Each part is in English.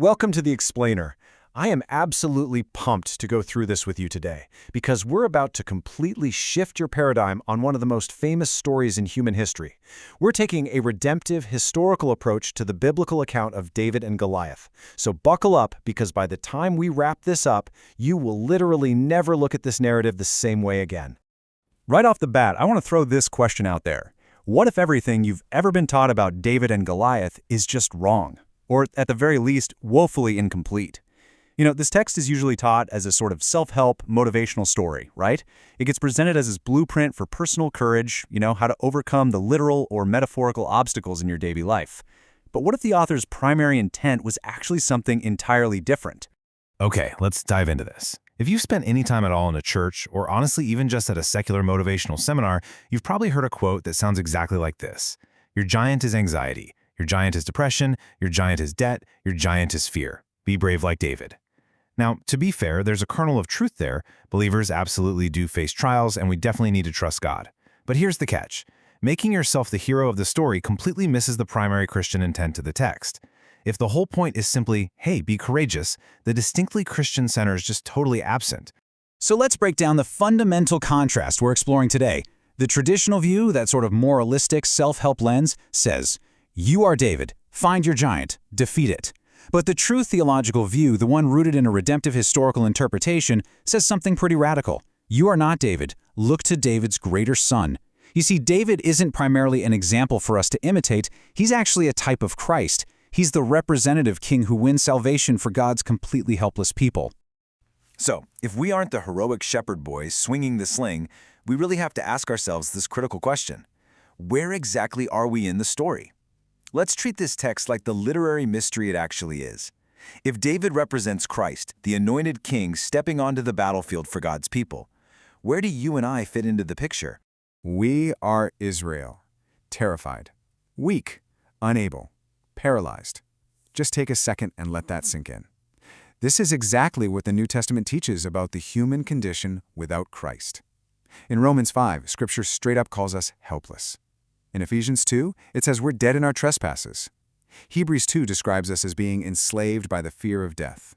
Welcome to The Explainer. I am absolutely pumped to go through this with you today, because we're about to completely shift your paradigm on one of the most famous stories in human history. We're taking a redemptive, historical approach to the biblical account of David and Goliath. So buckle up, because by the time we wrap this up, you will literally never look at this narrative the same way again. Right off the bat, I want to throw this question out there. What if everything you've ever been taught about David and Goliath is just wrong? Or at the very least, woefully incomplete? This text is usually taught as a sort of self-help, motivational story, right? It gets presented as this blueprint for personal courage, how to overcome the literal or metaphorical obstacles in your daily life. But what if the author's primary intent was actually something entirely different? Okay, let's dive into this. If you've spent any time at all in a church, or honestly even just at a secular motivational seminar, you've probably heard a quote that sounds exactly like this. Your giant is anxiety. Your giant is depression. Your giant is debt. Your giant is fear. Be brave like David. Now, to be fair, there's a kernel of truth there. Believers absolutely do face trials, and we definitely need to trust God. But here's the catch. Making yourself the hero of the story completely misses the primary Christian intent of the text. If the whole point is simply, hey, be courageous, the distinctly Christian center is just totally absent. So let's break down the fundamental contrast we're exploring today. The traditional view, that sort of moralistic self-help lens, says, you are David, find your giant, defeat it. But the true theological view, the one rooted in a redemptive historical interpretation, says something pretty radical. You are not David. Look to David's greater son. You see, David isn't primarily an example for us to imitate. He's actually a type of Christ. He's the representative king who wins salvation for God's completely helpless people. So, if we aren't the heroic shepherd boys swinging the sling, we really have to ask ourselves this critical question. Where exactly are we in the story? Let's treat this text like the literary mystery it actually is. If David represents Christ, the anointed king stepping onto the battlefield for God's people, where do you and I fit into the picture? We are Israel, terrified, weak, unable, paralyzed. Just take a second and let that sink in. This is exactly what the New Testament teaches about the human condition without Christ. In Romans 5, Scripture straight up calls us helpless. In Ephesians 2, it says we're dead in our trespasses. Hebrews 2 describes us as being enslaved by the fear of death.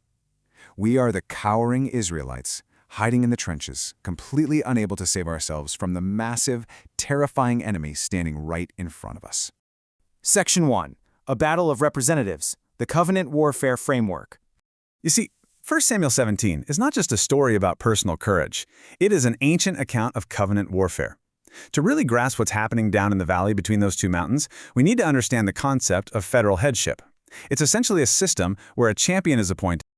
We are the cowering Israelites, hiding in the trenches, completely unable to save ourselves from the massive, terrifying enemy standing right in front of us. Section 1. A Battle of Representatives, the Covenant Warfare Framework. You see, 1 Samuel 17 is not just a story about personal courage. It is an ancient account of covenant warfare. To really grasp what's happening down in the valley between those two mountains, we need to understand the concept of federal headship. It's essentially a system where a champion is appointed